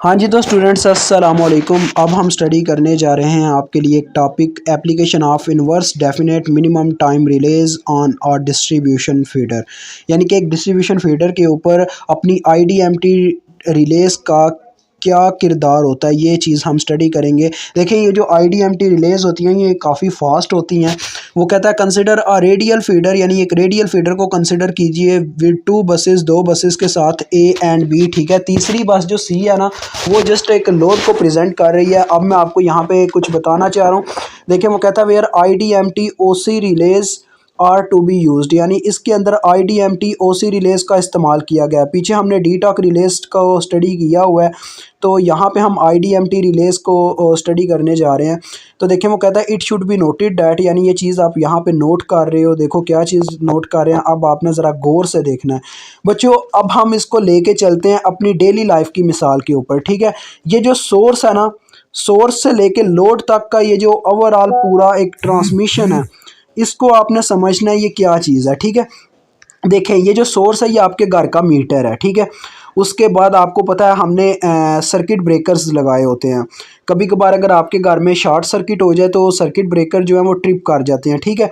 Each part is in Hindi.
हाँ जी तो स्टूडेंट्स अस्सलाम वालेकुम। अब हम स्टडी करने जा रहे हैं आपके लिए एक topic application of inverse definite minimum time release on और डिस्ट्रीब्यूशन फीडर, यानी कि एक डिस्ट्रीब्यूशन फीडर के ऊपर अपनी आईडीएमटी रिलेज का क्या किरदार होता है, ये चीज़ हम स्टडी करेंगे। देखिए ये जो आईडीएमटी रिलेज होती हैं ये काफ़ी फास्ट होती हैं। वो कहता है कंसिडर अ रेडियल फीडर, यानी एक रेडियल फीडर को कंसिडर कीजिए विद टू बसेस, दो बसेस के साथ ए एंड बी। ठीक है, तीसरी बस जो सी है ना वो जस्ट एक लोड को प्रेजेंट कर रही है। अब मैं आपको यहाँ पे कुछ बताना चाह रहा हूँ। देखिए वो कहता है where IDMT OC relays are to be used, यानी इसके अंदर आईडीएमटी ओसी रिलेज का इस्तेमाल किया गया है। पीछे हमने डीटॉक रिलेज को स्टडी किया हुआ है, तो यहाँ पे हम आईडीएमटी रिलेज को स्टडी करने जा रहे हैं। तो देखिए वो कहता है it should be noted that, यानी ये चीज़ आप यहाँ पे नोट कर रहे हो। देखो क्या चीज़ नोट कर रहे हैं, अब आपने ज़रा गौर से देखना है बच्चों। अब हम इसको लेके चलते हैं अपनी डेली लाइफ की मिसाल के ऊपर। ठीक है, ये जो सोर्स है ना, सोर्स से लेके लोड तक का ये जो ओवरऑल पूरा एक ट्रांसमिशन है, इसको आपने समझना है ये क्या चीज़ है। ठीक है, देखें ये जो सोर्स है ये आपके घर का मीटर है। ठीक है, उसके बाद आपको पता है हमने सर्किट ब्रेकर्स लगाए होते हैं। कभी कभार अगर आपके घर में शॉर्ट सर्किट हो जाए तो सर्किट ब्रेकर जो है वो ट्रिप कर जाते हैं। ठीक है,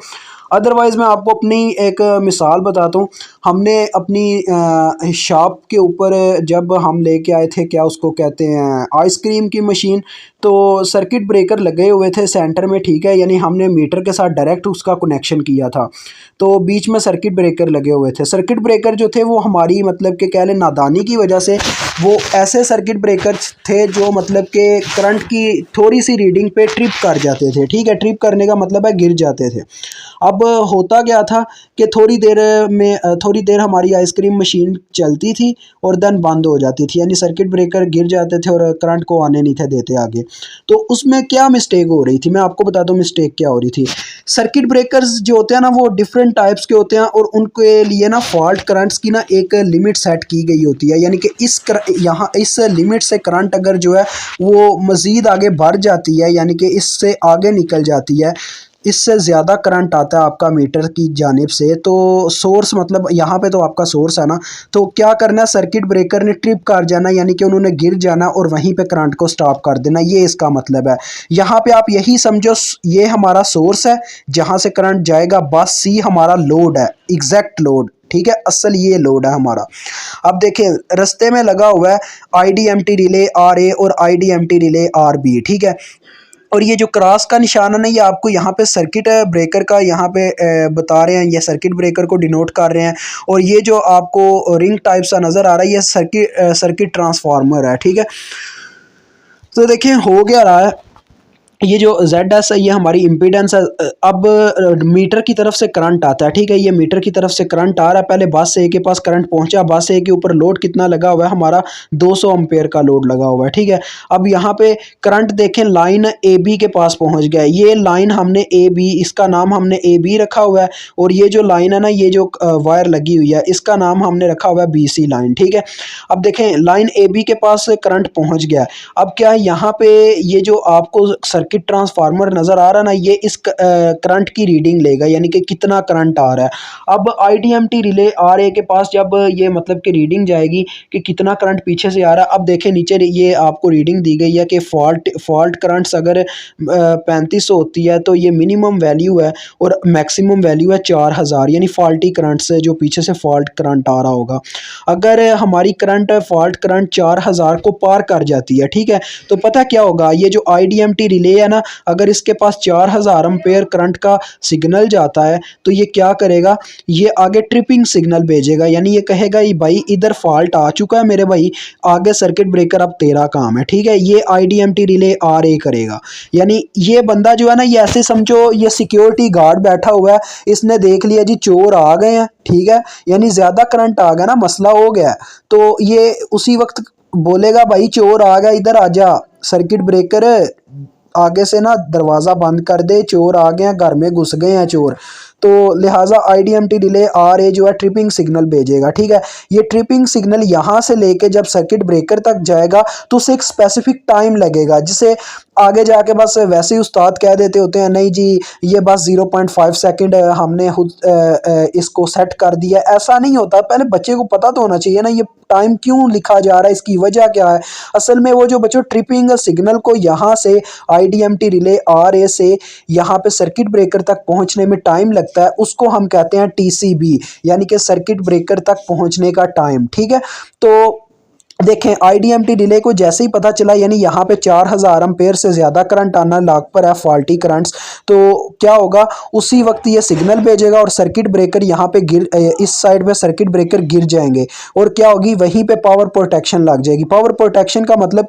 अदरवाइज़ मैं आपको अपनी एक मिसाल बताता हूँ। हमने अपनी शॉप के ऊपर जब हम लेके आए थे, क्या उसको कहते हैं, आइसक्रीम की मशीन, तो सर्किट ब्रेकर लगे हुए थे सेंटर में। ठीक है, यानी हमने मीटर के साथ डायरेक्ट उसका कनेक्शन किया था, तो बीच में सर्किट ब्रेकर लगे हुए थे। सर्किट ब्रेकर जो थे वो हमारी मतलब कि कह लें नादानी की वजह से वो ऐसे सर्किट ब्रेकर थे जो मतलब कि करंट की थोड़ी सी रीडिंग पे ट्रिप कर जाते थे। ठीक है, ट्रिप करने का मतलब है गिर जाते थे। अब होता क्या था कि थोड़ी देर हमारी आइसक्रीम मशीन चलती थी और देन बंद हो जाती थी, यानी सर्किट ब्रेकर गिर जाते थे और करंट को आने नहीं थे देते आगे। तो उसमें क्या मिस्टेक हो रही थी, मैं आपको बताता हूँ मिस्टेक क्या हो रही थी। सर्किट ब्रेकर्स जो होते हैं ना वो डिफरेंट टाइप्स के होते हैं और उनके लिए ना फॉल्ट करंट्स की ना एक लिमिट सेट की गई होती है, यानी कि यहाँ इस लिमिट से करंट अगर जो है वो मज़ीद आगे बढ़ जाती है, यानी कि इससे आगे निकल जाती है, इससे ज़्यादा करंट आता है आपका मीटर की जानिब से, तो सोर्स मतलब यहाँ पे तो आपका सोर्स है ना, तो क्या करना है, सर्किट ब्रेकर ने ट्रिप कर जाना, यानी कि उन्होंने गिर जाना और वहीं पे करंट को स्टॉप कर देना, ये इसका मतलब है। यहाँ पे आप यही समझो ये हमारा सोर्स है जहाँ से करंट जाएगा, बस सी हमारा लोड है, एग्जैक्ट लोड। ठीक है, असल ये लोड है हमारा। अब देखें रास्ते में लगा हुआ है आईडीएमटी रिले आर ए और आईडीएमटी रिले आर बी। ठीक है, और ये जो क्रॉस का निशान है ना ये आपको यहाँ पे सर्किट ब्रेकर का यहाँ पे बता रहे हैं, ये सर्किट ब्रेकर को डिनोट कर रहे हैं। और ये जो आपको रिंग टाइप सा नज़र आ रहा है ये सर्किट ट्रांसफार्मर है। ठीक है, तो देखिए हो गया रहा है, ये जो ZS है ये हमारी इम्पीडेंस है। अब मीटर की तरफ से करंट आता है। ठीक है, ये मीटर की तरफ से करंट आ रहा है, पहले बस ए के पास करंट पहुंचा, बस ए के ऊपर लोड कितना लगा हुआ है, हमारा 200 एम्पेयर का लोड लगा हुआ है। ठीक है, अब यहाँ पे करंट देखें लाइन ए बी के पास पहुंच गया, ये लाइन हमने ए बी, इसका नाम हमने ए बी रखा हुआ है, और ये जो लाइन है ना ये जो वायर लगी हुई है इसका नाम हमने रखा हुआ है BC लाइन। ठीक है, अब देखें लाइन ए बी के पास करंट पहुँच गया। अब क्या है यहाँ पे ये जो आपको सर्किट ट्रांसफार्मर नज़र आ रहा है ना ये इस करंट की रीडिंग लेगा, यानी कि कितना करंट आ रहा है। अब आईडीएमटी रिले आर ए के पास जब ये मतलब कि रीडिंग जाएगी कि कितना करंट पीछे से आ रहा है। अब देखें नीचे ये आपको रीडिंग दी गई है कि फॉल्ट करंट्स अगर 3500 होती है तो ये मिनिमम वैल्यू है और मैक्सिमम वैल्यू है 4000, यानी फॉल्टी करंट से जो पीछे से फॉल्ट करंट आ रहा होगा। अगर हमारी फॉल्ट करंट 4000 को पार कर जाती है, ठीक है, तो पता क्या होगा, ये जो आईडीएमटी रिले है ना अगर इसके पास 4000 एम्पेयर करंट का सिग्नल जाता है तो ये क्या करेगा, ये आगे ट्रिपिंग सिग्नल भेजेगा, यानी ये कहेगा ये भाई इधर फॉल्ट आ चुका है मेरे भाई, आगे सर्किट ब्रेकर अब तेरा काम है। ठीक है, ये आईडीएमटी रिले आर ए करेगा। यानी ये बंदा जो है ना ये ऐसे समझो ये सिक्योरिटी गार्ड बैठा हुआ है, इसने देख लिया जी चोर आ गए हैं, ठीक है, यानी ज़्यादा करंट आ गया ना, मसला हो गया, तो ये उसी वक्त बोलेगा भाई चोर आ गया इधर आजा, सर्किट ब्रेकर आगे से ना दरवाज़ा बंद कर दे, चोर आ गए हैं, घर में घुस गए हैं चोर। तो लिहाजा आईडीएमटी रिले आर ए जो है ट्रिपिंग सिग्नल भेजेगा। ठीक है, ये ट्रिपिंग सिग्नल यहाँ से लेके जब सर्किट ब्रेकर तक जाएगा तो उसे एक स्पेसिफिक टाइम लगेगा, जिसे आगे जाके बस वैसे ही उस्ताद कह देते होते हैं नहीं जी ये बस 0.5 सेकंड हमने खुद इसको सेट कर दिया। ऐसा नहीं होता, पहले बच्चे को पता तो होना चाहिए ना ये टाइम क्यों लिखा जा रहा है, इसकी वजह क्या है। असल में वो जो बच्चों ट्रिपिंग सिग्नल को यहाँ से आईडीएमटी रिले आर ए से यहाँ पे सर्किट ब्रेकर तक पहुँचने में टाइम लगता है, उसको हम कहते हैं टीसीबी, यानी कि सर्किट ब्रेकर तक पहुँचने का टाइम। ठीक है, तो देखें आईडीएमटी रिले को जैसे ही पता चला यानी यहाँ पे 4000 एम्पेयर से ज़्यादा करंट आना लाग पर है, फॉल्टी करंट्स, तो क्या होगा उसी वक्त ये सिग्नल भेजेगा और सर्किट ब्रेकर यहाँ पे इस साइड पे सर्किट ब्रेकर गिर जाएंगे और क्या होगी वहीं पे पावर प्रोटेक्शन लग जाएगी। पावर प्रोटेक्शन का मतलब,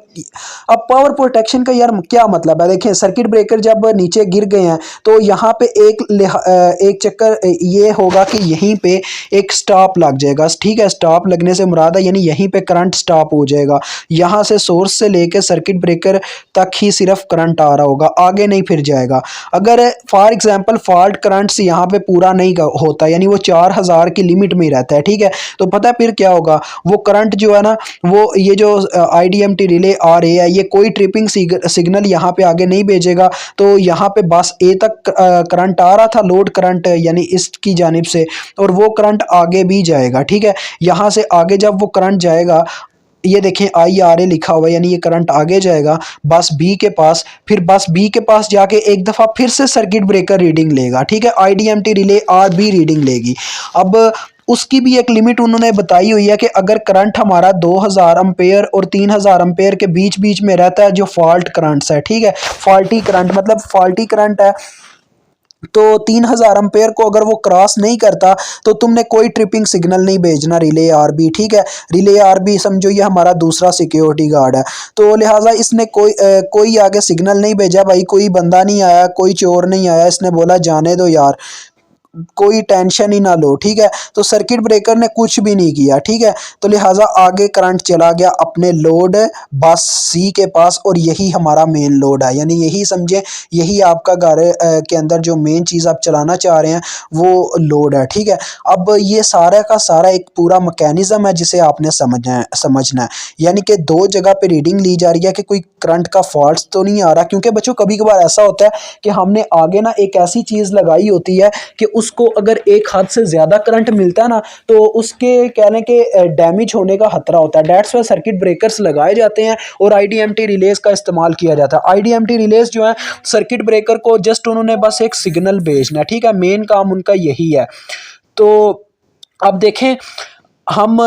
अब पावर प्रोटेक्शन का यार क्या मतलब है, देखें सर्किट ब्रेकर जब नीचे गिर गए हैं तो यहाँ पे एक चक्कर ये होगा कि यहीं पे एक स्टॉप लग जाएगा। ठीक है, स्टॉप लगने से मुराद है यानी यहीं पे करंट स्टॉप हो जाएगा, यहाँ से सोर्स से लेके सर्किट ब्रेकर तक ही सिर्फ करंट आ रहा होगा, आगे नहीं फिर जाएगा। अगर फॉर एग्जांपल फॉल्ट करंट से यहाँ पे पूरा नहीं होता यानी वो 4000 की लिमिट में ही रहता है, ठीक है, तो पता है फिर क्या होगा, वो करंट जो है ना वो ये जो आईडीएमटी रिले आ रही है ये कोई ट्रिपिंग सिग्नल यहाँ पे आगे नहीं भेजेगा, तो यहाँ पे बस ए तक करंट आ रहा था, लोड करंट यानी इसकी जानिब से, और वो करंट आगे भी जाएगा। ठीक है, यहाँ से आगे जब वो करंट जाएगा ये देखें आई आर ए लिखा हुआ है यानी ये करंट आगे जाएगा बस बी के पास, फिर बस बी के पास जाके एक दफ़ा फिर से सर्किट ब्रेकर रीडिंग लेगा। ठीक है, आईडीएमटी रिले आर बी रीडिंग लेगी। अब उसकी भी एक लिमिट उन्होंने बताई हुई है कि अगर करंट हमारा 2000 एम्पेयर और 3000 एम्पेयर के बीच बीच में रहता है जो फॉल्ट करंट्स है, ठीक है, फॉल्टी करंट मतलब फॉल्टी करंट है तो 3000 एम्पेयर को अगर वो क्रॉस नहीं करता तो तुमने कोई ट्रिपिंग सिग्नल नहीं भेजना रिले आरबी। ठीक है, रिले आरबी समझो ये हमारा दूसरा सिक्योरिटी गार्ड है, तो लिहाजा इसने कोई आगे सिग्नल नहीं भेजा भाई, कोई बंदा नहीं आया, कोई चोर नहीं आया, इसने बोला जाने दो यार कोई टेंशन ही ना लो। ठीक है, तो सर्किट ब्रेकर ने कुछ भी नहीं किया। ठीक है, तो लिहाजा आगे करंट चला गया अपने लोड बस सी के पास और यही हमारा मेन लोड है, यानी यही समझे यही आपका घर के अंदर जो मेन चीज़ आप चलाना चाह रहे हैं वो लोड है। ठीक है, अब ये सारा का सारा एक पूरा मैकेनिज्म है जिसे आपने समझना है यानी कि दो जगह पे रीडिंग ली जा रही है कि कोई करंट का फॉल्ट तो नहीं आ रहा, क्योंकि बच्चों कभी कभार ऐसा होता है कि हमने आगे ना एक ऐसी चीज़ लगाई होती है कि उसको अगर एक हद से ज़्यादा करंट मिलता है ना तो उसके कहने के डैमेज होने का खतरा होता है। डेट्स वाई सर्किट ब्रेकर्स लगाए जाते हैं और आईडीएमटी रिलेज का इस्तेमाल किया जाता है। आईडीएमटी रिलेज जो है सर्किट ब्रेकर को जस्ट उन्होंने बस एक सिग्नल भेजना है। ठीक है, मेन काम उनका यही है। तो अब देखें हम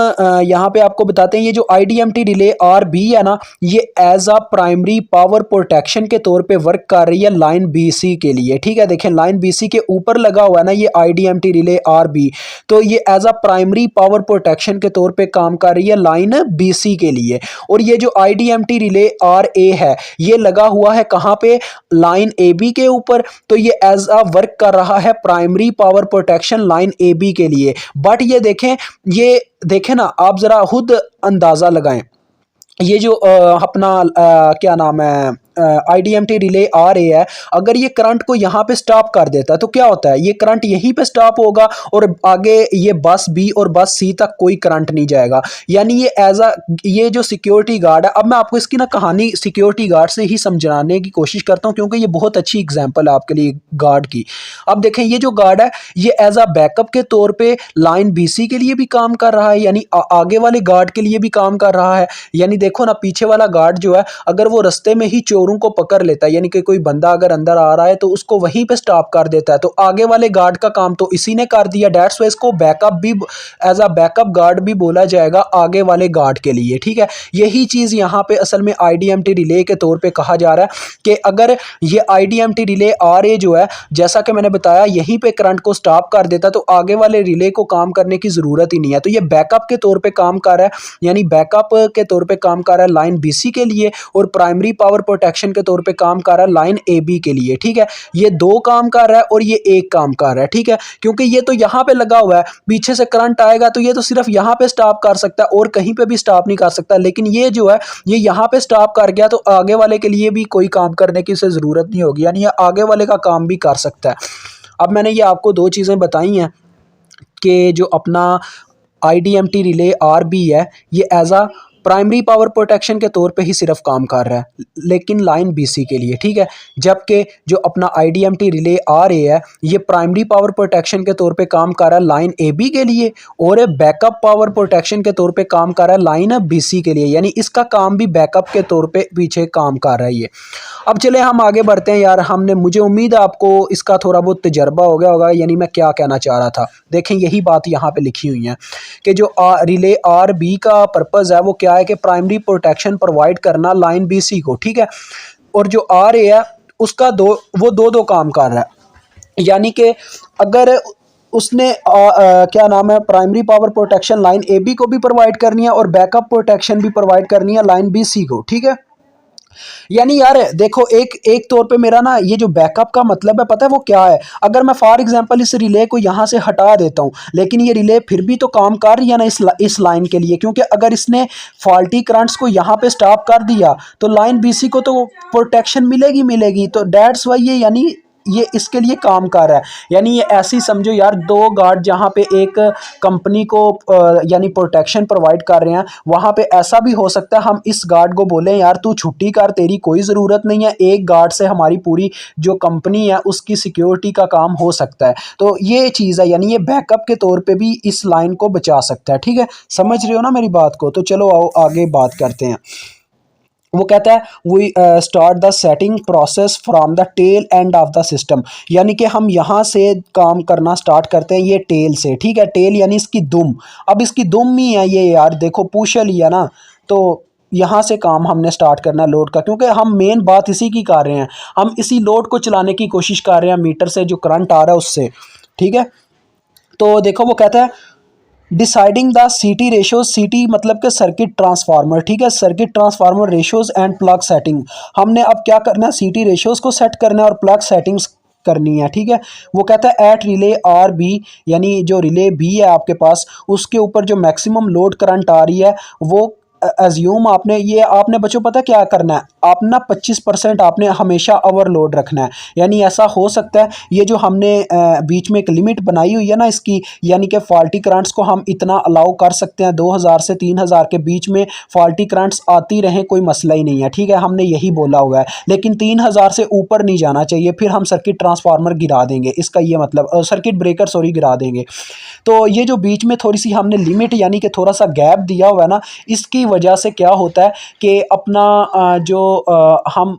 यहाँ पे आपको बताते हैं ये जो आईडीएमटी रिले आर बी है ना ये as a primary power protection के तौर पे वर्क कर रही है लाइन बीसी के लिए। ठीक है, देखें लाइन बीसी के ऊपर लगा हुआ है ना ये आईडीएमटी रिले आर बी, तो ये as a primary power protection के तौर पे काम कर रही है लाइन बीसी के लिए। और ये जो आईडीएमटी रिले आर ए है ये लगा हुआ है कहाँ पे, लाइन ए बी के ऊपर, तो ये एज अ वर्क कर रहा है primary power protection line A B के लिए। बट ये देखें ना आप ज़रा खुद अंदाज़ा लगाएं, ये जो अपना क्या नाम है आईडीएमटी रिले आ रही है, अगर ये करंट को यहाँ पे स्टॉप कर देता है तो क्या होता है, ये करंट यहीं पे स्टॉप होगा और आगे ये बस बी और बस सी तक कोई करंट नहीं जाएगा। यानी ये ये जो सिक्योरिटी गार्ड है, अब मैं आपको इसकी ना कहानी सिक्योरिटी गार्ड से ही समझाने की कोशिश करता हूँ क्योंकि ये बहुत अच्छी एग्जाम्पल है आपके लिए गार्ड की। अब देखें ये जो गार्ड है ये एज अ बैकअप के तौर पर लाइन बीसी के लिए भी काम कर रहा है, यानी आगे वाले गार्ड के लिए भी काम कर रहा है। यानी देखो ना पीछे वाला गार्ड जो है अगर वो रास्ते में ही चोरों को पकड़ लेता है, यानी कि कोई बंदा अगर अंदर आ रहा है तो उसको वहीं पे स्टॉप कर देता है, तो आगे वाले गार्ड का काम तो इसी ने कर दिया। डेट्स वाई इसको बैकअप भी एज अ बैकअप गार्ड भी बोला जाएगा आगे वाले गार्ड के लिए। ठीक है, यही चीज़ यहाँ पे असल में आईडीएमटी रिले के तौर पे कहा जा रहा है कि अगर ये आईडीएमटी रिले आर ए जो है जैसा कि मैंने बताया यहीं पे करंट को स्टॉप कर देता तो आगे वाले रिले को काम करने की ज़रूरत ही नहीं है, तो ये बैकअप के तौर पर काम कर रहा है, यानी बैकअप के तौर पर काम कर रहा है लाइन बीसी के लिए और प्राइमरी पावर प्रोटेक्शन के तौर पे काम कर रहा है लाइन ए बी के लिए। ठीक है, ये दो काम कर रहा है और ये एक काम कर रहा है। ठीक है, क्योंकि ये तो यहाँ पे लगा हुआ है, पीछे से करंट आएगा तो ये तो सिर्फ यहाँ पे स्टॉप कर सकता है और कहीं पे भी स्टॉप नहीं कर सकता, लेकिन ये जो है ये यहाँ पे स्टॉप कर गया तो आगे वाले के लिए भी कोई काम करने की उसे ज़रूरत नहीं होगी, यानी ये आगे वाले का काम भी कर सकता है। अब मैंने ये आपको दो चीज़ें बताई हैं कि जो अपना आईडीएमटी रिले आर बी है ये as a primary power protection के तौर पे ही सिर्फ काम कर रहा है, लेकिन लाइन बीसी के लिए, ठीक है। जबकि जो अपना आईडीएमटी रिले आ रहा है ये प्राइमरी पावर प्रोटेक्शन के तौर पे काम कर रहा है लाइन एबी के लिए, और बैकअप पावर प्रोटेक्शन के तौर पे काम कर रहा है लाइन बीसी के लिए, यानी इसका काम भी बैकअप के तौर पे पीछे काम कर रहा है ये। अब चले हम आगे बढ़ते हैं यार, मुझे उम्मीद है आपको इसका थोड़ा बहुत तजर्बा हो गया होगा, यानी मैं क्या कहना चाह रहा था। देखें यही बात यहाँ पे लिखी हुई है कि जो रिले आर बी का पर्पज़ है वो क्या है कि प्राइमरी प्रोटेक्शन प्रोवाइड करना लाइन बी सी को, ठीक है। और जो आर ए है उसका दो काम कर रहा है, यानी कि अगर उसने क्या नाम है primary power protection line A B को भी प्रोवाइड करनी है और बैकअप प्रोटेक्शन भी प्रोवाइड करनी है लाइन बी सी को, ठीक है। यानी यार देखो एक एक तौर पे मेरा ना ये जो बैकअप का मतलब है पता है वो क्या है। अगर मैं फॉर एग्जांपल इस रिले को यहाँ से हटा देता हूँ, लेकिन ये रिले फिर भी तो काम कर रही है ना इस लाइन के लिए, क्योंकि अगर इसने फॉल्टी करंट्स को यहाँ पे स्टॉप कर दिया तो लाइन बीसी को तो प्रोटेक्शन मिलेगी। तो डेट्स वाई ये इसके लिए काम कर रहा है। यानी ये ऐसी समझो यार, दो गार्ड जहाँ पे एक कंपनी को यानी प्रोटेक्शन प्रोवाइड कर रहे हैं, वहाँ पे ऐसा भी हो सकता है हम इस गार्ड को बोलें यार तू छुट्टी कर, तेरी कोई ज़रूरत नहीं है, एक गार्ड से हमारी पूरी जो कंपनी है उसकी सिक्योरिटी का काम हो सकता है। तो ये चीज़ है, यानी ये बैकअप के तौर पर भी इस लाइन को बचा सकता है, ठीक है। समझ रहे हो ना मेरी बात को। तो चलो आओ आगे बात करते हैं। वो कहता है we start the setting process from the tail end of the system, यानी कि हम यहाँ से काम करना स्टार्ट करते हैं ये टेल से, ठीक है। टेल यानी इसकी दुम, अब इसकी दुम ही है ये यार, देखो पुश लिया ना, तो यहाँ से काम हमने स्टार्ट करना लोड का, क्योंकि हम मेन बात इसी की कर रहे हैं, हम इसी लोड को चलाने की कोशिश कर रहे हैं मीटर से जो करंट आ रहा है उससे, ठीक है। तो देखो वो कहता है डिसाइडिंग द सीटी रेशोज, सीटी मतलब के सर्किट ट्रांसफार्मर, ठीक है, circuit transformer ratios and plug setting. हमने अब क्या करना है, सीटी रेशोज को सेट करना है और प्लग सेटिंग्स करनी है, ठीक है। वो कहता है एट रिले आर बी, यानी जो रिले बी है आपके पास उसके ऊपर जो मैक्सिमम लोड करंट आ रही है वो एज्यूम आपने बच्चों पता क्या करना है, आप ना 25% आपने हमेशा ओवरलोड रखना है। यानी ऐसा हो सकता है ये जो हमने बीच में एक लिमिट बनाई हुई है ना इसकी, यानी कि फॉल्टी करंट्स को हम इतना अलाउ कर सकते हैं 2000 से 3000 के बीच में फॉल्टी करंट्स आती रहें, कोई मसला ही नहीं है, ठीक है, हमने यही बोला हुआ है। लेकिन 3000 से ऊपर नहीं जाना चाहिए, फिर हम सर्किट ट्रांसफार्मर गिरा देंगे, इसका ये मतलब सर्किट ब्रेकर गिरा देंगे। तो ये जो बीच में थोड़ी सी हमने लिमिट यानी कि थोड़ा सा गैप दिया हुआ है ना, इसकी वजह से क्या होता है कि अपना हम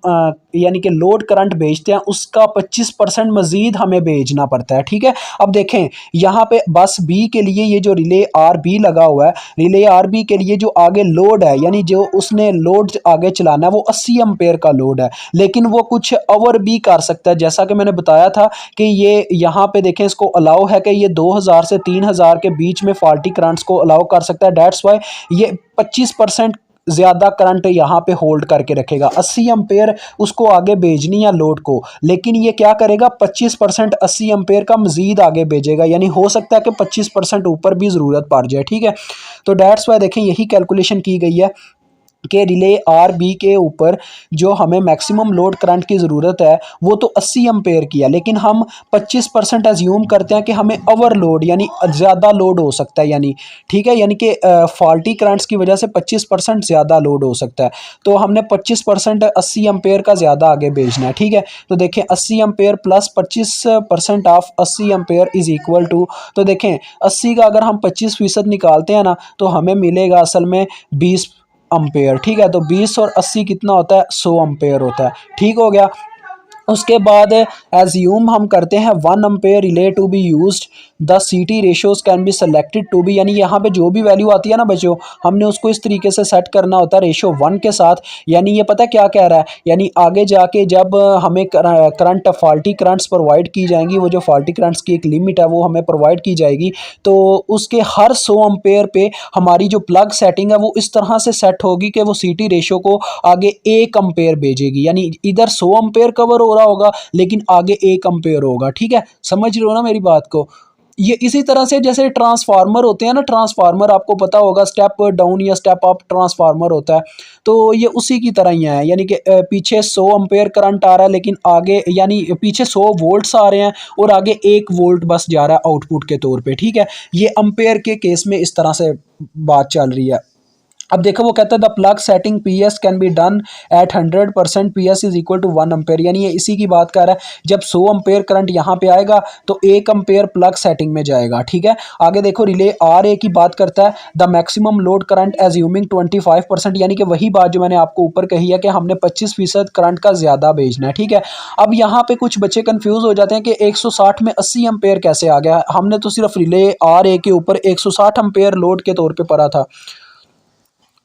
यानी कि लोड करंट भेजते हैं उसका 25% मजीद हमें भेजना पड़ता है, ठीक है। अब देखें यहाँ पे बस बी के लिए ये जो रिले आर बी लगा हुआ है, रिले आर बी के लिए जो आगे लोड है यानी जो उसने लोड आगे चलाना है वो 80 एम्पेयर का लोड है, लेकिन वो कुछ ओवर भी कर सकता है। जैसा कि मैंने बताया था कि ये यहाँ पे देखें इसको अलाउ है कि ये 2000 से 3000 के बीच में फॉल्टी करंट्स को अलाउ कर सकता है। डेट्स वाई ये 25% ज़्यादा करंट यहाँ पे होल्ड करके रखेगा। 80 एम्पेयर उसको आगे भेजनी है लोड को, लेकिन ये क्या करेगा 25% 80 एम्पेयर का मजीद आगे भेजेगा, यानी हो सकता है कि 25% ऊपर भी ज़रूरत पड़ जाए, ठीक है। तो डेट्स वाई देखें यही कैलकुलेशन की गई है कि रिले आर बी के ऊपर जो हमें मैक्सिमम लोड करंट की ज़रूरत है वो तो 80 एम्पेयर की है, लेकिन हम 25% एज्यूम करते हैं कि हमें ओवरलोड यानी ज़्यादा लोड हो सकता है, यानी ठीक है, यानी कि फॉल्टी करंट्स की वजह से 25% ज़्यादा लोड हो सकता है। तो हमने 25% 80 एम्पेयर का ज़्यादा आगे भेजना है, ठीक है। तो देखें 80 ampere plus 25% of 80 ampere is equal to, तो देखें 80 का अगर हम 25% निकालते हैं ना तो हमें मिलेगा असल में 20 एम्पेयर, ठीक है। तो 20 और 80 कितना होता है 100 एम्पेयर होता है, ठीक हो गया। उसके बाद एज्यूम हम करते हैं 1 ampere relay to be used, the CT ratios can be selected to be, यानी यहाँ पे जो भी वैल्यू आती है ना बच्चों हमने उसको इस तरीके से सेट करना होता है रेशियो 1 के साथ। यानी ये पता क्या कह रहा है, यानी आगे जाके जब हमें करंट फॉल्टी करंट्स प्रोवाइड की जाएंगी, वो जो फॉल्टी करंट्स की एक लिमिट है वो हमें प्रोवाइड की जाएगी, तो उसके हर 100 एम्पेयर पे हमारी जो प्लग सेटिंग है वो इस तरह से सेट होगी कि वो सीटी रेशियो को आगे 1 एम्पेयर भेजेगी, यानी इधर 100 एम्पेयर कवर हो रहा होगा लेकिन आगे 1 एम्पेयर होगा, ठीक है। समझ रहे हो ना मेरी बात को। ये इसी तरह से जैसे ट्रांसफार्मर होते हैं ना, ट्रांसफार्मर आपको पता होगा स्टेप डाउन या स्टेप अप ट्रांसफार्मर होता है, तो ये उसी की तरह ही है, यानी कि पीछे 100 एम्पेयर करंट आ रहा है लेकिन आगे यानी पीछे 100 वोल्ट्स आ रहे हैं और आगे 1 वोल्ट बस जा रहा है आउटपुट के तौर पे, ठीक है। ये एम्पेयर के केस में इस तरह से बात चल रही है। अब देखो वो कहता है the plug setting P S can be done at 100%, P S is equal to 1 ampere, यानी ये इसी की बात कर रहा है। जब 100 अम्पेयर करंट यहाँ पे आएगा तो 1 अम्पेयर प्लग सेटिंग में जाएगा, ठीक है। आगे देखो रिले आर ए की बात करता है, the maximum load current assuming 25%, यानी कि वही बात जो मैंने आपको ऊपर कही है कि हमने 25% करंट का ज़्यादा भेजना है, ठीक है। अब यहाँ पे कुछ बच्चे कंफ्यूज हो जाते हैं कि 160 में 80 अम्पेयर कैसे आ गया, हमने तो सिर्फ रिले आर ए के ऊपर 160 अम्पेयर लोड के तौर पर पढ़ा था।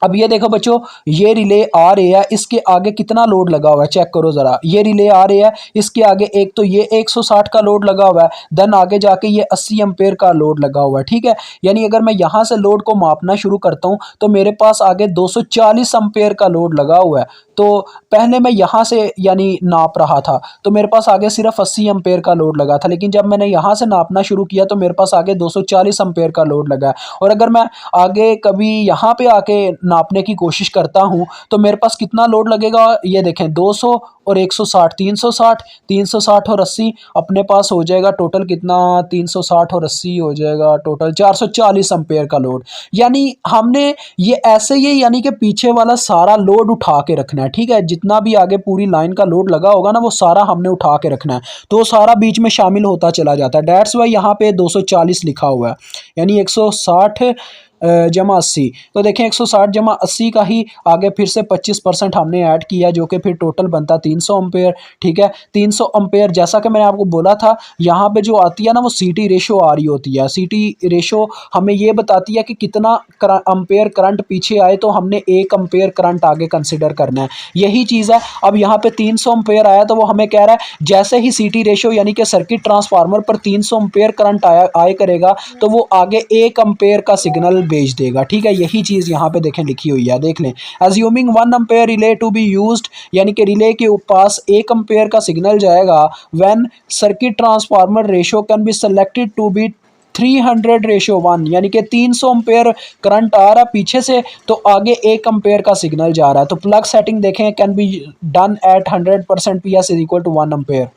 अब ये देखो बच्चों, ये रिले आ रही है, इसके आगे कितना लोड लगा हुआ है चेक करो ज़रा। ये रिले आ रही है, इसके आगे एक तो ये 160 का लोड लगा हुआ है, देन आगे जाके ये 80 एम्पेयर का लोड लगा हुआ है, ठीक है। यानी अगर मैं यहाँ से लोड को मापना शुरू करता हूँ तो मेरे पास आगे 240 एम्पेयर का लोड लगा हुआ है। तो पहले मैं यहाँ से यानी नाप रहा था तो मेरे पास आगे सिर्फ 80 एम्पेयर का लोड लगा था, लेकिन जब मैंने यहाँ से नापना शुरू किया तो मेरे पास आगे 240 एम्पेयर का लोड लगा है। और अगर मैं आगे कभी यहाँ पे आके नापने की कोशिश करता हूँ तो मेरे पास कितना लोड लगेगा, ये देखें 200 और 160, 360, 360 और 80 अपने पास हो जाएगा टोटल कितना, 360 और 80 हो जाएगा टोटल 440 एम्पेयर का लोड। यानी हमने ये ऐसे ही यानी कि पीछे वाला सारा लोड उठा के रखना है, ठीक है। जितना भी आगे पूरी लाइन का लोड लगा होगा ना वो सारा हमने उठा के रखना है, तो सारा बीच में शामिल होता चला जाता है। डेट्स वाई यहाँ पे 240 लिखा हुआ है, यानी 160 जमा 80। तो देखें 160 जमा 80 का ही आगे फिर से 25% हमने ऐड किया जो कि फिर टोटल बनता 300 अम्पेयर, ठीक है। 300 अम्पेयर जैसा कि मैंने आपको बोला था यहाँ पे जो आती है ना वो सी टी रेशो आ रही होती है। सी टी रेशो हमें ये बताती है कि कितना अम्पेयर करंट पीछे आए तो हमने 1 अम्पेयर करंट आगे कंसिडर करना है, यही चीज़ है। अब यहाँ पे 300 अम्पेयर आया तो वो हमें कह रहा है जैसे ही सी टी रेशो यानी कि सर्किट ट्रांसफार्मर पर 300 अम्पेयर करंट आए करेगा तो वो आगे 1 अम्पेयर का सिग्नल भेज देगा, ठीक है। यही चीज़ यहाँ पे देखें लिखी हुई है, देख लें। Assuming 1 ampere relay to be used, यानी कि रिले के पास 1 अम्पेयर का सिग्नल जाएगा when circuit transformer ratio can be selected to be 300:1, यानी कि 300 अम्पेयर करंट आ रहा है पीछे से तो आगे 1 अम्पेयर का सिग्नल जा रहा है। तो प्लग सेटिंग देखें can be done at 100% P S is equal to 1 ampere.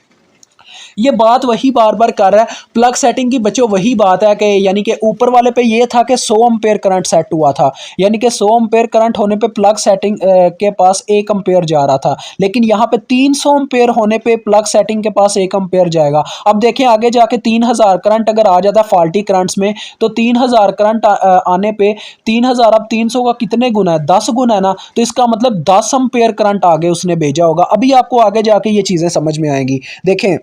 ये बात वही बार बार कर रहा है प्लग सेटिंग की बच्चों, वही बात है कि यानी कि ऊपर वाले पे ये था कि 100 अम्पेयर करंट सेट हुआ था, यानी कि 100 अम्पेयर करंट होने पे प्लग सेटिंग के पास 1 अम्पेयर जा रहा था, लेकिन यहाँ पे 300 अम्पेयर होने पे प्लग सेटिंग के पास 1 अम्पेयर जाएगा। अब देखें आगे जाके 3000 करंट अगर आ जाता फॉल्टी करंट्स में तो 3000 करंट आने पे 3000 अब 300 का कितने गुना है, 10 गुना है ना, तो इसका मतलब 10 अम्पेयर करंट आगे उसने भेजा होगा। अभी आपको आगे जाके ये चीज़ें समझ में आएंगी। देखें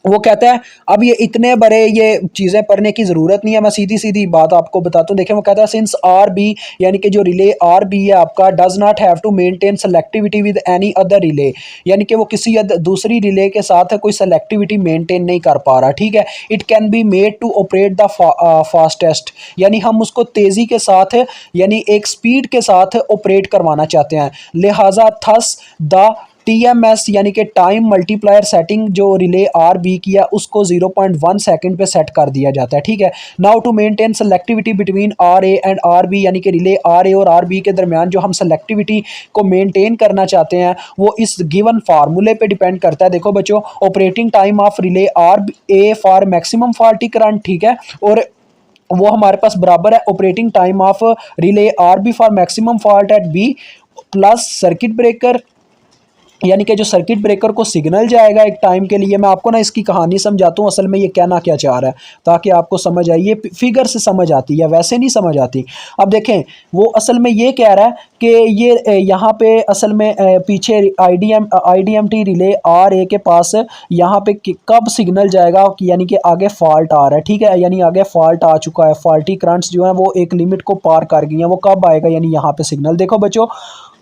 वो कहता है अब ये इतने बड़े ये चीज़ें पढ़ने की ज़रूरत नहीं है, मैं सीधी सीधी बात आपको बताता हूँ। देखें वो कहता है सिंस आर बी, यानी कि जो रिले आर बी है आपका, does not have to maintain selectivity with any other relay, यानी कि वो किसी दूसरी रिले के साथ कोई सेलेक्टिविटी मेंटेन नहीं कर पा रहा, ठीक है। It can be made to operate the fastest, यानी हम उसको तेज़ी के साथ यानी एक स्पीड के साथ ऑपरेट करवाना चाहते हैं, लिहाजा थस द TMS यानी कि टाइम मल्टीप्लायर सेटिंग जो रिले आर बी किया उसको 0.1 सेकंड पे सेट कर दिया जाता है, ठीक है। Now to maintain selectivity between R A and R B, यानी कि रिले आर ए और आर बी के दरमियान जो हम सेलेक्टिविटी को मेंटेन करना चाहते हैं वो इस गिवन फार्मूले पे डिपेंड करता है। देखो बच्चों, operating time of relay R A for maximum faulty current, ठीक है, और वो हमारे पास बराबर है operating time of relay R B for maximum fault at B plus circuit breaker, यानी कि जो सर्किट ब्रेकर को सिग्नल जाएगा एक टाइम के लिए। मैं आपको ना इसकी कहानी समझाता हूँ असल में ये कहना क्या चाह रहा है ताकि आपको समझ आए, ये फिगर से समझ आती है वैसे नहीं समझ आती। अब देखें वो असल में ये कह रहा है कि ये यहाँ पे असल में पीछे IDMT रिले आर ए के पास यहाँ पे कब सिग्नल जाएगा, यानी कि आगे फॉल्ट आ रहा है, ठीक है, यानी आगे फॉल्ट आ चुका है, फॉल्टी करंट्स जो है वो एक लिमिट को पार कर गई हैं, वो कब आएगा, यानी यहाँ पे सिग्नल। देखो बच्चों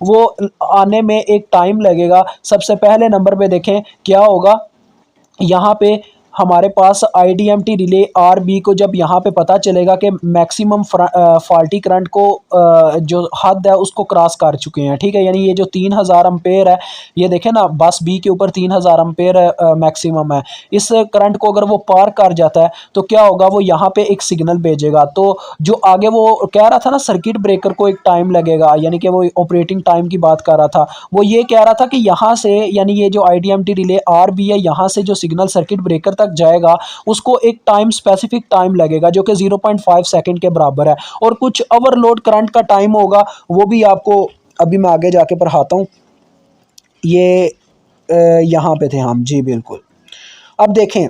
वो आने में एक टाइम लगेगा। सबसे पहले नंबर पे देखें क्या होगा, यहाँ पे हमारे पास IDMT रिले आर बी को जब यहाँ पे पता चलेगा कि मैक्सिमम फॉल्टी करंट को जो हद है उसको क्रॉस कर चुके हैं, ठीक है, यानी ये जो 3000 अम्पेयर है, ये देखें ना बस बी के ऊपर 3000 अम्पेयर मैक्सिमम है, इस करंट को अगर वो पार कर जाता है तो क्या होगा, वो यहाँ पे एक सिग्नल भेजेगा। तो जो आगे वो कह रहा था ना सर्किट ब्रेकर को एक टाइम लगेगा, यानी कि वो ऑपरेटिंग टाइम की बात कर रहा था, वो ये कह रहा था कि यहाँ से यानी ये जो IDMT रिले आर बी है यहाँ से जो सिग्नल सर्किट ब्रेकर तक तक जाएगा उसको एक टाइम स्पेसिफिक टाइम लगेगा जो कि 0.5 सेकंड के बराबर है। और कुछ ओवरलोड करंट का टाइम होगा, वो भी आपको अभी मैं आगे जाके पढ़ाता हूँ। ये यहाँ पे थे हम, जी बिल्कुल। अब देखें,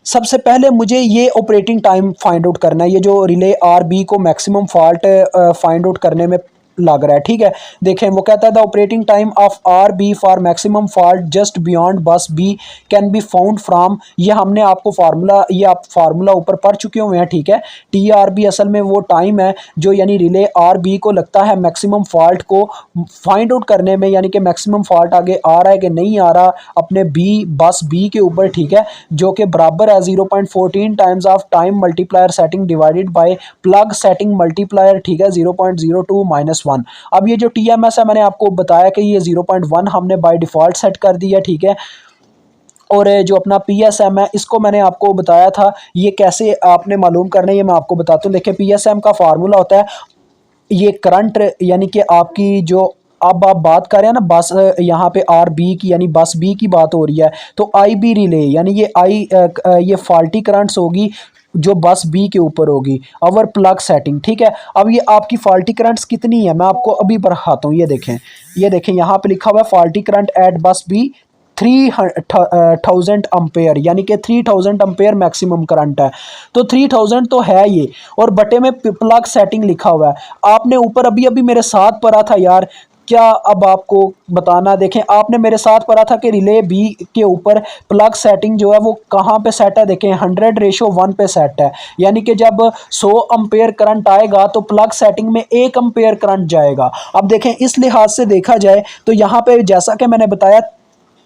सबसे पहले मुझे ये ऑपरेटिंग टाइम फाइंड आउट करना है, ये जो रिले आर बी को मैक्सिमम फॉल्ट फाइंड आउट करने में लग रहा है, ठीक है। देखें, वो कहता है the operating time of R B for maximum fault just beyond bus B can be found from, ये हमने आपको फार्मूला, ये आप फार्मूला ऊपर पढ़ चुके हुए हैं, ठीक है। टी आर बी असल में वो टाइम है जो यानी रिले आर बी को लगता है मैक्सिमम फॉल्ट को फाइंड आउट करने में, यानी कि मैक्सिमम फॉल्ट आगे आ रहा है कि नहीं आ रहा अपने बी बस बी के ऊपर, ठीक है, जो कि बराबर है 0.14 times of time multiplier setting divided by plug setting multiplier, ठीक है, 0.02 माइनस 1। अब ये जो टी एम एस है मैंने आपको बताया कि ये 0.1 हमने बाय डिफ़ॉल्ट सेट कर दिया, ठीक है। और जो अपना पी एस एम है इसको मैंने आपको बताया था, ये कैसे आपने मालूम करना है ये मैं आपको बताता हूँ। देखिए, पी एस एम का फार्मूला होता है, ये करंट यानी कि आपकी जो, अब आप बात कर रहे हैं ना बस यहाँ पे आर बी की, यानी बस बी की बात हो रही है, तो आई बी रिले यानी ये ये फॉल्टी करंट्स होगी जो बस बी के ऊपर होगी, अवर प्लग सेटिंग, ठीक है। अब ये आपकी फॉल्टी करंट्स कितनी है मैं आपको अभी बढ़ाता हूँ। ये देखें यहाँ पे लिखा हुआ है फॉल्टी करंट एट बस बी 3000 अम्पेयर, यानी कि 3000 अम्पेयर मैक्सिमम करंट है। तो 3000 तो है ये, और बटे में प्लग सेटिंग लिखा हुआ है। आपने ऊपर अभी अभी मेरे साथ पढ़ा था यार, क्या अब आपको बताना, देखें आपने मेरे साथ पढ़ा था कि रिले बी के ऊपर प्लग सेटिंग जो है वो कहाँ पे सेट है, देखें 100:1 पे सेट है, यानी कि जब 100 अम्पेयर करंट आएगा तो प्लग सेटिंग में 1 अम्पेयर करंट जाएगा। अब देखें इस लिहाज से देखा जाए तो यहाँ पे जैसा कि मैंने बताया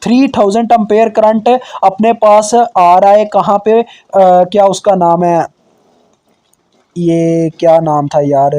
3000 अम्पेयर करंट अपने पास आ रहा है, कहाँ पे क्या उसका नाम है, ये क्या नाम था यार,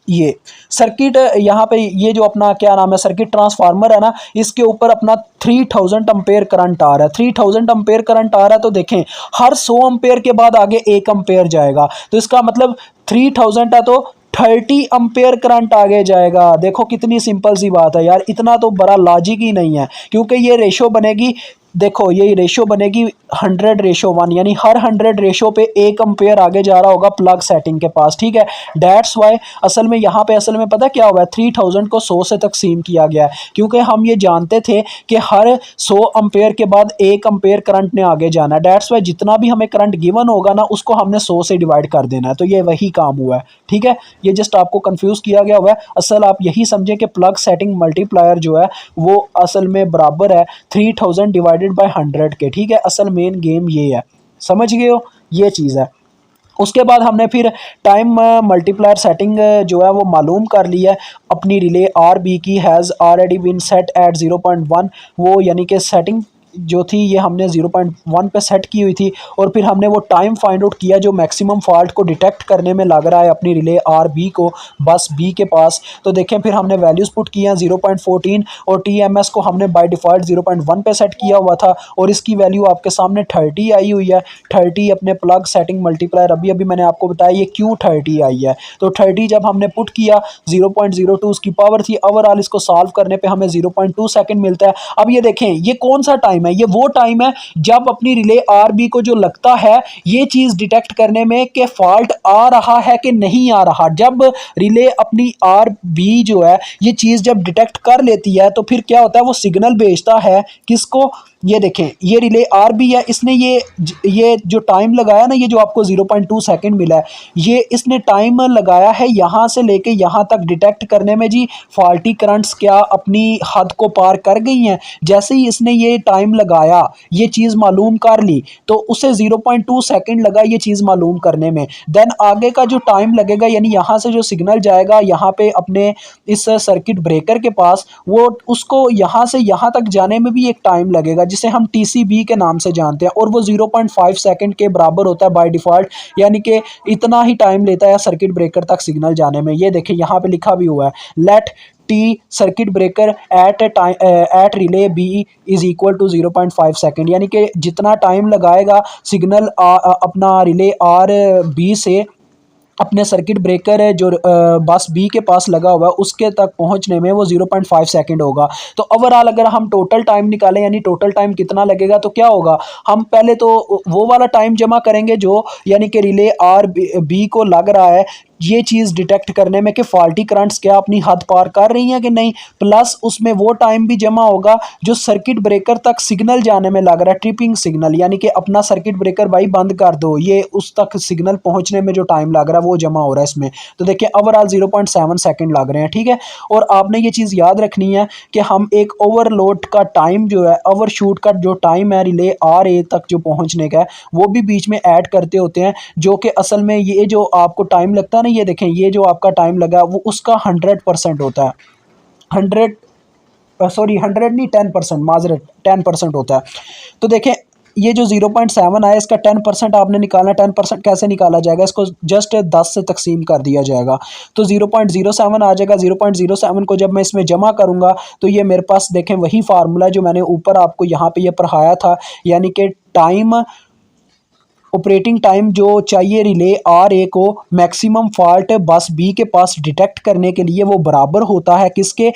ये सर्किट यहाँ पे, ये जो अपना क्या नाम है सर्किट ट्रांसफार्मर है ना, इसके ऊपर अपना 3000 अम्पेयर करंट आ रहा है। 3000 अम्पेयर करंट आ रहा है तो देखें हर 100 अम्पेयर के बाद आगे 1 अम्पेयर जाएगा, तो इसका मतलब 3000 है तो 30 अम्पेयर करंट आगे जाएगा। देखो कितनी सिंपल सी बात है यार, इतना तो बड़ा लॉजिक ही नहीं है, क्योंकि ये रेशो बनेगी, देखो ये रेशो बनेगी 100:1, यानी हर 100 रेशो पे 1 अम्पेयर आगे जा रहा होगा प्लग सेटिंग के पास, ठीक है। डेट्स वाई असल में यहाँ पे असल में पता क्या हुआ है, 3000 को 100 से तकसीम किया गया है, क्योंकि हम ये जानते थे कि हर 100 अम्पेयर के बाद 1 अम्पेयर करंट ने आगे जाना है। डेट्स वाई जितना भी हमें करंट गिवन होगा ना उसको हमने 100 से डिवाइड कर देना है, तो ये वही काम हुआ है, ठीक है। ये जस्ट आपको कंफ्यूज किया गया हुआ है, असल आप यही समझें कि प्लग सेटिंग मल्टीप्लायर जो है वो असल में बराबर है 3000 डिवाइडेड बाय 100 के, ठीक है। असल मेन गेम ये है, समझ गए हो, ये चीज़ है। उसके बाद हमने फिर टाइम मल्टीप्लायर सेटिंग जो है वो मालूम कर ली है अपनी रिले आर बी की, has already been set at 0.1, वो यानी कि सेटिंग जो थी ये हमने 0.1 पे सेट की हुई थी, और फिर हमने वो टाइम फाइंड आउट किया जो मैक्सिमम फॉल्ट को डिटेक्ट करने में लग रहा है अपनी रिले आर बी को बस बी के पास। तो देखें फिर हमने वैल्यूज़ पुट किए हैं 0.14, और टी एम एस को हमने बाय डिफ़ॉल्ट 0.1 पे सेट किया हुआ था, और इसकी वैल्यू आपके सामने 30 आई हुई है। 30 अपने प्लग सेटिंग मल्टीप्लायर, अभी अभी मैंने आपको बताया ये क्यों 30 आई है, तो 30 जब हमने पुट किया 0.02 उसकी पावर थी, ओवरऑल इसको सॉल्व करने पे हमें 0.2 सेकंड मिलता है। अब ये देखें ये कौन सा टाइम है, ये वो टाइम है जब अपनी रिले आर बी को जो लगता है ये चीज डिटेक्ट करने में कि फॉल्ट आ रहा है कि नहीं आ रहा। जब रिले अपनी आर बी जो है ये चीज जब डिटेक्ट कर लेती है तो फिर क्या होता है, वो सिग्नल भेजता है किसको, ये देखें ये रिले आर बी है, इसने ये जो टाइम लगाया ना, ये जो आपको 0.2 सेकंड मिला है, ये इसने टाइम लगाया है यहाँ से लेके यहाँ तक डिटेक्ट करने में जी फॉल्टी करंट्स क्या अपनी हद को पार कर गई हैं। जैसे ही इसने ये टाइम लगाया, ये चीज़ मालूम कर ली, तो उसे 0.2 सेकंड लगा ये चीज़ मालूम करने में। देन आगे का जो टाइम लगेगा, यानी यहाँ से जो सिग्नल जाएगा यहाँ पे अपने इस सर्किट ब्रेकर के पास, वो उसको यहाँ से यहाँ तक जाने में भी एक टाइम लगेगा जिसे हम TCB के नाम से जानते हैं, और वो 0.5 सेकंड के बराबर होता है बाय डिफ़ॉल्ट, यानी कि इतना ही टाइम लेता है सर्किट ब्रेकर तक सिग्नल जाने में। ये देखिए यहाँ पे लिखा भी हुआ है, let T circuit breaker at relay B is equal to 0.5 second, यानी कि जितना टाइम लगाएगा सिग्नल अपना रिले आर बी से अपने सर्किट ब्रेकर है जो बस बी के पास लगा हुआ है उसके तक पहुंचने में वो 0.5 सेकंड होगा। तो ओवरऑल अगर हम टोटल टाइम निकालें यानी टोटल टाइम कितना लगेगा तो क्या होगा, हम पहले तो वो वाला टाइम जमा करेंगे जो यानी कि रिले आर बी को लग रहा है ये चीज़ डिटेक्ट करने में कि फॉल्टी करंट्स क्या अपनी हद पार कर रही हैं कि नहीं, प्लस उसमें वो टाइम भी जमा होगा जो सर्किट ब्रेकर तक सिग्नल जाने में लग रहा है, ट्रिपिंग सिग्नल यानी कि अपना सर्किट ब्रेकर भाई बंद कर दो, ये उस तक सिग्नल पहुंचने में जो टाइम लग रहा है वो जमा हो रहा है इसमें। तो देखिए ओवरऑल 0.7 सेकंड लग रहे हैं, ठीक है। और आपने ये चीज़ याद रखनी है कि हम एक ओवरलोड का टाइम जो है, ओवरशूट का जो टाइम है रिले आर ए तक जो पहुंचने का है वो भी बीच में ऐड करते होते हैं, जो कि असल में ये जो आपको टाइम लगता है ना, ये देखें ये जो आपका टाइम लगा वो उसका 100% होता है। 100 सॉरी 100 नहीं 10%, माजरत 10% होता है। तो देखें ये जो 0.7 आया इसका 10% आपने निकालना है। 10% कैसे निकाला जाएगा, इसको जस्ट 10 से तकसीम कर दिया जाएगा तो 0.07 आ जाएगा। 0.07 को जब मैं इसमें जमा करूंगा तो ये मेरे पास देखें वही फार्मूला जो मैंने ऊपर आपको यहाँ पे ये पढ़ाया था, यानी कि टाइम ऑपरेटिंग टाइम जो चाहिए रिले आर ए को मैक्सिमम फॉल्ट बस बी के पास डिटेक्ट करने के लिए वो बराबर होता है किसके,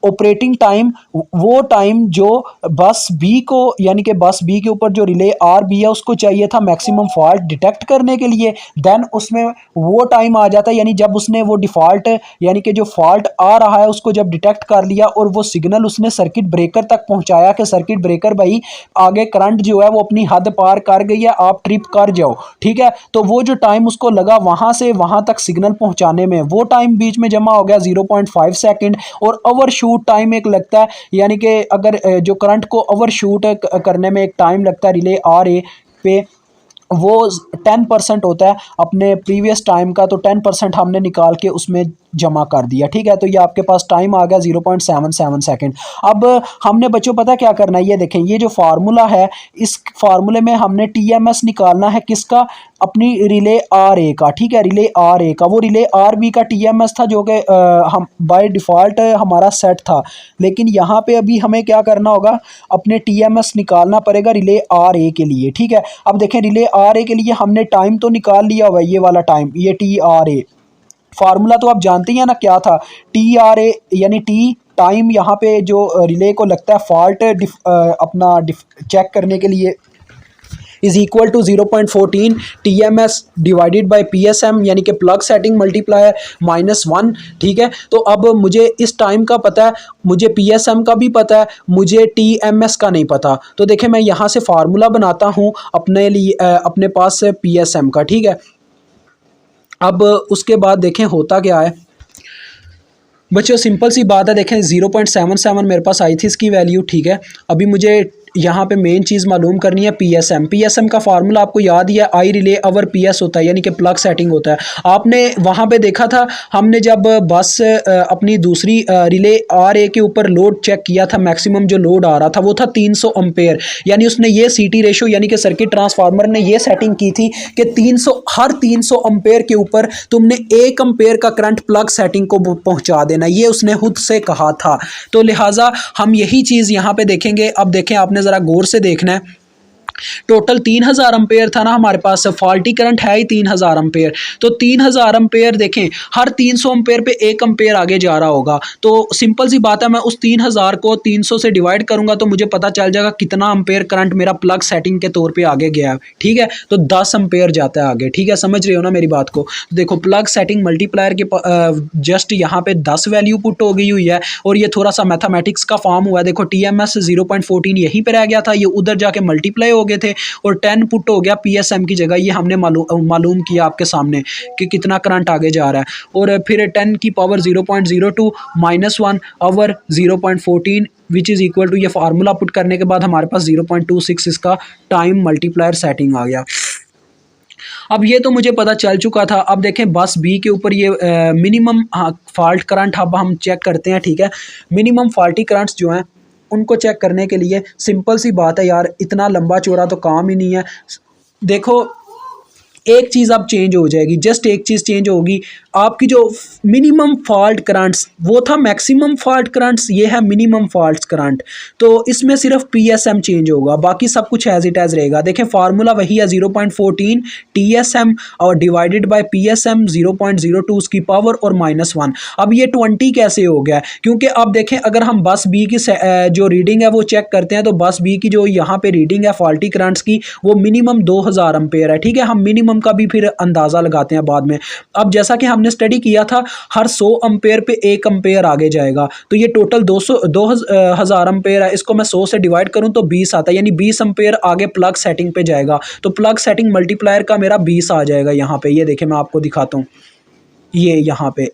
ऑपरेटिंग टाइम, वो टाइम जो बस बी को यानी कि बस बी के ऊपर जो रिले आर बी है उसको चाहिए था मैक्सिमम फॉल्ट डिटेक्ट करने के लिए, देन उसमें वो टाइम आ जाता है यानी जब उसने वो डिफ़ॉल्ट यानी कि जो फॉल्ट आ रहा है उसको जब डिटेक्ट कर लिया और वो सिग्नल उसने सर्किट ब्रेकर तक पहुंचाया कि सर्किट ब्रेकर भाई आगे करंट जो है वो अपनी हद पार कर गई है, आप ट्रिप कर जाओ, ठीक है। तो वो जो टाइम उसको लगा वहां से वहां तक सिग्नल पहुंचाने में वो टाइम बीच में जमा हो गया 0.5 सेकंड। और ओवरशूट टाइम एक लगता है यानी कि अगर जो करंट को ओवरशूट करने में एक टाइम लगता है रिले आर ए पे वो 10% होता है अपने प्रीवियस टाइम का, तो 10% हमने निकाल के उसमें जमा कर दिया, ठीक है। तो ये आपके पास टाइम आ गया 0.77 सेकंड। अब हमने बच्चों पता क्या करना है, ये देखें ये जो फार्मूला है इस फार्मूले में हमने टीएमएस निकालना है किसका, अपनी रिले आर ए का, ठीक है। रिले आर ए का वो रिले आर बी का टीएमएस था जो कि हम बाय डिफ़ॉल्ट हमारा सेट था, लेकिन यहाँ पे अभी हमें क्या करना होगा, अपने टीएमएस निकालना पड़ेगा रिले आर ए के लिए, ठीक है। अब देखें रिले आर ए के लिए हमने टाइम तो निकाल लिया हुआ है, ये वाला टाइम, ये टी आर ए फार्मूला तो आप जानते हैं ना क्या था, टी आर ए यानी टी टाइम यहाँ पे जो रिले को लगता है फॉल्ट अपना चेक करने के लिए is equal to 0.14 TMS divided by PSM यानी कि प्लग सेटिंग मल्टीप्लायर -1, ठीक है। तो अब मुझे इस टाइम का पता है, मुझे PSM का भी पता है, मुझे TMS का नहीं पता। तो देखें मैं यहाँ से फार्मूला बनाता हूँ अपने लिए अपने पास PSM का, ठीक है। अब उसके बाद देखें होता क्या है बच्चों, सिंपल सी बात है, देखें 0.77 मेरे पास आई थी इसकी वैल्यू, ठीक है। अभी मुझे यहाँ पे मेन चीज़ मालूम करनी है पीएसएम। पीएसएम का फार्मूला आपको याद ही है, आई रिले अवर पीएस होता है यानी कि प्लग सेटिंग होता है। आपने वहाँ पे देखा था हमने जब बस अपनी दूसरी रिले आर ए के ऊपर लोड चेक किया था, मैक्सिमम जो लोड आ रहा था वो था 300 एम्पेयर, यानी उसने ये सीटी रेशो यानी कि सर्किट ट्रांसफार्मर ने ये सेटिंग की थी कि 300 एम्पेयर के ऊपर तुमने 1 एम्पेयर का करंट प्लग सेटिंग को पहुंचा देना, ये उसने खुद से कहा था। तो लिहाजा हम यही चीज़ यहाँ पे देखेंगे। अब देखें आपने ज़रा गौर से देखना है, टोटल 3000 एम्पेयर था ना हमारे पास, फॉल्टी करंट है ही 3000 एम्पेयर, तो 3000 एम्पेयर देखें हर 300 एम्पेयर पे 1 एम्पेयर आगे जा रहा होगा। तो सिंपल सी बात है, मैं उस 3000 को 300 से डिवाइड करूंगा तो मुझे पता चल जाएगा कितना एम्पेयर करंट मेरा प्लग सेटिंग के तौर पे आगे गया है, ठीक है। तो 10 एम्पेयर जाता है आगे, ठीक है, समझ रहे हो ना मेरी बात को। तो देखो प्लग सेटिंग मल्टीप्लायर के जस्ट यहाँ पे 10 वैल्यू पुट हो गई हुई है और ये थोड़ा सा मैथमेटिक्स का फॉर्म हुआ है। देखो TMS 0.14 यहीं पर रह गया था, ये उधर जाके मल्टीप्लाई हो गए थे और 10 पुट हो गया PSM की जगह। ये हमने मालूम किया आपके सामने कि कितना करंट आगे जा रहा है। और फिर 10 की power 0.02 -1 over 0.14 which is equal to, ये फार्मूला पुट करने के बाद हमारे पास 0.26 इसका टाइम मल्टीप्लायर सेटिंग आ गया। अब ये तो मुझे पता चल चुका था। अब देखें बस बी के ऊपर ये मिनिमम फॉल्ट करंट अब हम चेक करते हैं, ठीक है। मिनिमम फॉल्टी करंट्स जो हैं उनको चेक करने के लिए सिंपल सी बात है यार, इतना लंबा चौड़ा तो काम ही नहीं है। देखो एक चीज़ अब चेंज हो जाएगी, जस्ट एक चीज़ चेंज होगी, आपकी जो मिनिमम फॉल्ट करंट्स वो था मैक्सिमम फॉल्ट करंट्स, ये है मिनिमम फॉल्ट करंट। तो इसमें सिर्फ पीएसएम चेंज होगा, बाकी सब कुछ एज इट एज रहेगा। देखें फार्मूला वही है 0.14 टीएसएम और डिवाइडेड बाय पीएसएम 0.02 उसकी पावर और -1। अब ये 20 कैसे हो गया, क्योंकि अब देखें अगर हम बस बी की जो रीडिंग है वो चेक करते हैं, तो बस बी की जो यहाँ पे रीडिंग है फॉल्टी करंट्स की वो मिनिमम 2000 एम्पेयर है। ठीक है, हम मिनिमम का भी फिर अंदाज़ा लगाते हैं बाद में। अब जैसा कि हमने स्टडी किया था, हर 100 एम्पेयर पे 1 एम्पेयर आगे जाएगा, तो ये टोटल 2000 एम्पेयर है। इसको मैं 100 से डिवाइड करूं तो 20 आता है, यानी 20 एम्पेयर आगे प्लग सेटिंग पे जाएगा। तो प्लग सेटिंग मल्टीप्लायर का मेरा 20 आ जाएगा यहाँ पे। ये देखें मैं आपको दिखाता हूँ, ये यहाँ पे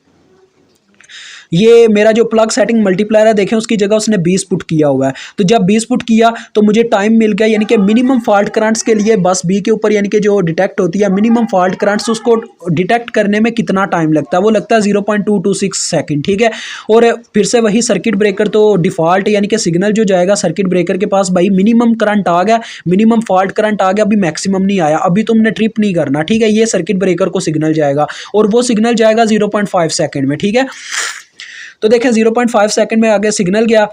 ये मेरा जो प्लग सेटिंग मल्टीप्लायर है, देखें उसकी जगह उसने 20 पुट किया हुआ है। तो जब 20 पुट किया तो मुझे टाइम मिल गया, यानी कि मिनिमम फॉल्ट करंट्स के लिए बस बी के ऊपर यानी कि जो डिटेक्ट होती है मिनिमम फॉल्ट करंट्स, उसको डिटेक्ट करने में कितना टाइम लगता है, वो लगता है 0.226 सेकेंड। ठीक है, और फिर से वही सर्किट ब्रेकर, तो डिफ़ॉल्ट यानी कि सिग्नल जो जाएगा सर्किट ब्रेकर के पास, भाई मिनिमम करंट आ गया, मिनिमम फॉल्ट करंट आ गया, अभी मैक्सिमम नहीं आया, अभी तुमने ट्रिप नहीं करना। ठीक है, ये सर्किट ब्रेकर को सिग्नल जाएगा और वो सिग्नल जाएगा 0.5 सेकेंड में। ठीक है, तो देखें 0.5 सेकंड में आगे सिग्नल गया।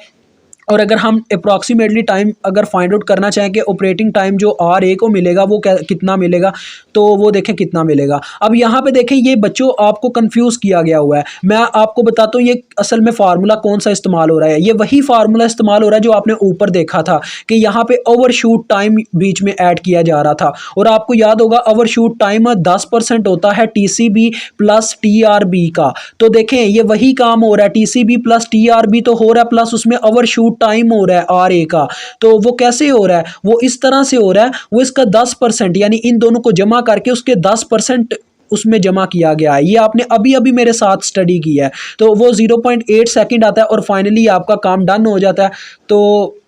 और अगर हम अप्रॉक्सीमेटली टाइम अगर फाइंड आउट करना चाहें कि ऑपरेटिंग टाइम जो आर ए को मिलेगा वो कितना मिलेगा, तो वो देखें कितना मिलेगा। अब यहाँ पे देखें ये बच्चों आपको कंफ्यूज किया गया हुआ है। मैं आपको बताता हूँ ये असल में फार्मूला कौन सा इस्तेमाल हो रहा है। ये वही फार्मूला इस्तेमाल हो रहा है जो आपने ऊपर देखा था कि यहाँ पे ओवरशूट टाइम बीच में ऐड किया जा रहा था। और आपको याद होगा ओवरशूट टाइम 10% होता है टीसीबी प्लस टीआरबी का। तो देखें ये वही काम हो रहा है, टीसीबी प्लस टीआरबी तो हो रहा है, प्लस उसमें ओवरशूट टाइम हो रहा है आर ए का। तो वो कैसे हो रहा है, वो इस तरह से हो रहा है, वो इसका 10% यानी इन दोनों को जमा करके उसके 10% उसमें जमा किया गया है। ये आपने अभी अभी मेरे साथ स्टडी की है। तो वो 0.8 सेकंड आता है और फाइनली आपका काम डन हो जाता है। तो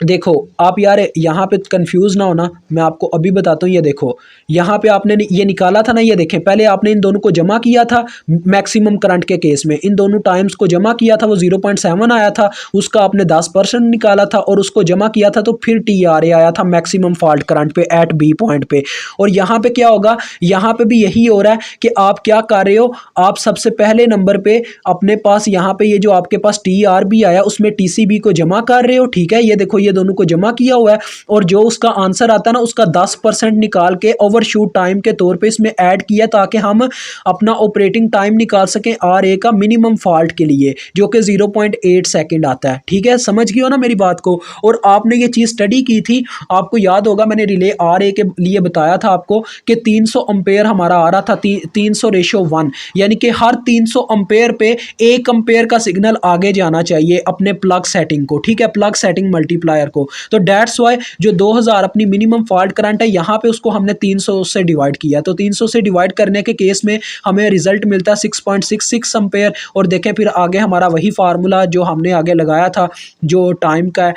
देखो आप यार यहाँ पे कंफ्यूज ना होना, मैं आपको अभी बताता हूँ। ये देखो यहाँ पे आपने ये निकाला था ना, ये देखें पहले आपने इन दोनों को जमा किया था मैक्सिमम करंट के केस में, इन दोनों टाइम्स को जमा किया था, वो 0.7 आया था, उसका आपने 10% निकाला था और उसको जमा किया था, तो फिर टी आर ए आया था मैक्सिमम फॉल्ट करंट पे एट बी पॉइंट पे। और यहाँ पे क्या होगा, यहाँ पे भी यही हो रहा है कि आप क्या कर रहे हो, आप सबसे पहले नंबर पे अपने पास यहाँ पे ये जो आपके पास टी आर बी आया उसमें टी सी बी को जमा कर रहे हो। ठीक है, ये देखो ये दोनों को जमा किया हुआ है और जो उसका आंसर आता है ना उसका 10% निकाल के ओवरशूट टाइम के तौर पे इसमें ऐड किया ताकि हम अपना ऑपरेटिंग टाइम निकाल सकें आर ए का मिनिमम फॉल्ट के लिए, जो कि 0.8 सेकंड आता है। ठीक है, समझ गए हो ना मेरी बात को। और आपने ये चीज़ स्टडी की थी, आपको याद होगा मैंने रिले आर ए के लिए बताया था आपको कि 300 एम्पेयर हमारा आ रहा था 300:1, यानी कि हर 300 एम्पेयर पे 1 एम्पेयर का सिग्नल आगे जाना चाहिए अपने प्लग सेटिंग को। ठीक है, प्लग सेटिंग मल्टीप्लायर को। तो डेट्स वाई जो 2000 अपनी मिनिमम फॉल्ट करंट है यहाँ पे उसको हमने 300 से डिवाइड किया। तो 300 से डिवाइड करने के केस में हमें रिजल्ट मिलता है 6.66 एम्पेयर। और देखें फिर आगे हमारा वही फार्मूला जो हमने आगे लगाया था जो टाइम का है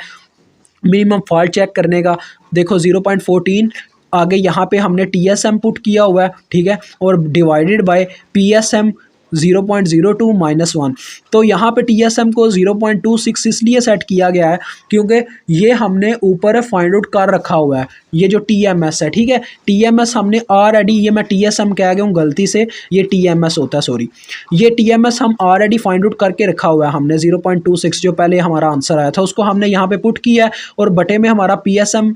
मिनिमम फॉल्ट चेक करने का, देखो 0.14 आगे यहाँ पे हमने टीएसएम पुट किया हुआ है। ठीक है, और डिवाइडेड बाय पीएसएम 0.02 -1। तो यहाँ पे टीएसएम को 0.26 इसलिए सेट किया गया है क्योंकि ये हमने ऊपर फाइंड आउट कर रखा हुआ है, ये जो टीएमएस है। ठीक है, टीएमएस हमने ऑलरेडी, ये मैं टीएसएम कह गया हूँ गलती से, ये टीएमएस होता है, सॉरी, ये टीएमएस हम ऑलरेडी फाइंड आउट करके रखा हुआ है हमने। 0.26 जो पहले हमारा आंसर आया था उसको हमने यहाँ पे पुट किया है और बटे में हमारा पीएसएम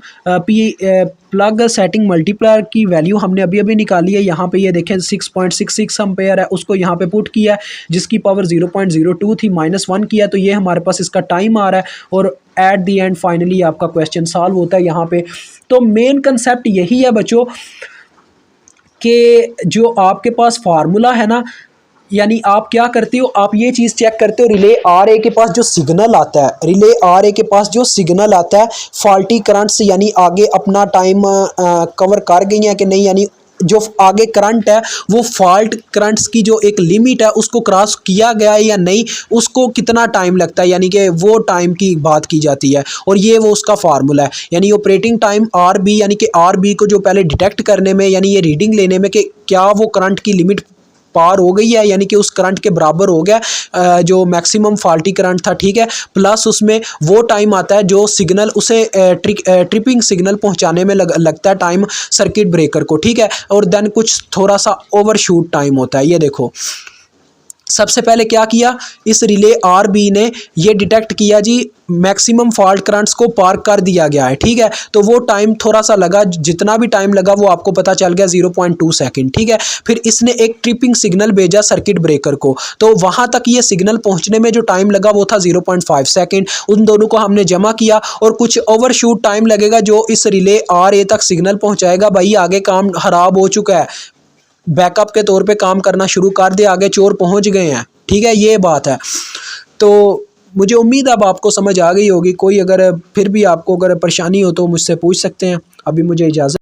प्लग सेटिंग मल्टीप्लायर की वैल्यू हमने अभी अभी निकाली है। यहाँ पे ये देखें 6.66 एम्पेयर है, उसको यहाँ पे पुट किया है जिसकी पावर 0.02 थी, -1 किया, तो ये हमारे पास इसका टाइम आ रहा है और एट द एंड फाइनली आपका क्वेश्चन सॉल्व होता है यहाँ पे। तो मेन कंसेप्ट यही है बच्चों कि जो आपके पास फार्मूला है ना, यानी आप क्या करते हो, आप ये चीज़ चेक करते हो रिले आर ए के पास जो सिग्नल आता है, रिले आर ए के पास जो सिग्नल आता है फॉल्टी करंट्स यानी आगे अपना टाइम कवर कर गई है कि नहीं, यानी जो आगे करंट है वो फॉल्ट करंट्स की जो एक लिमिट है उसको क्रॉस किया गया है या नहीं, उसको कितना टाइम लगता है, यानी कि वो टाइम की बात की जाती है। और ये वो उसका फार्मूला है, यानी ऑपरेटिंग टाइम आर बी, यानी कि आर बी को जो पहले डिटेक्ट करने में यानी ये रीडिंग लेने में कि क्या वो करंट की लिमिट पार हो गई है, यानी कि उस करंट के बराबर हो गया जो मैक्सिमम फॉल्टी करंट था, ठीक है। प्लस उसमें वो टाइम आता है जो सिग्नल उसे ट्रिपिंग सिग्नल पहुंचाने में लगता है टाइम सर्किट ब्रेकर को, ठीक है। और देन कुछ थोड़ा सा ओवरशूट टाइम होता है। ये देखो सबसे पहले क्या किया, इस रिले आर बी ने ये डिटेक्ट किया जी मैक्सिमम फॉल्ट करंट्स को पार कर दिया गया है, ठीक है। तो वो टाइम थोड़ा सा लगा, जितना भी टाइम लगा वो आपको पता चल गया 0.2 सेकंड, ठीक है। फिर इसने एक ट्रिपिंग सिग्नल भेजा सर्किट ब्रेकर को, तो वहां तक ये सिग्नल पहुंचने में जो टाइम लगा वो था 0.5 सेकंड। उन दोनों को हमने जमा किया और कुछ ओवरशूट टाइम लगेगा जो इस रिले आर ए तक सिग्नल पहुंचाएगा। भाई आगे काम खराब हो चुका है, बैकअप के तौर पे काम करना शुरू कर दे, आगे चोर पहुंच गए हैं, ठीक है। ये बात है। तो मुझे उम्मीद अब आपको समझ आ गई होगी। कोई अगर फिर भी आपको अगर परेशानी हो तो मुझसे पूछ सकते हैं। अभी मुझे इजाज़त।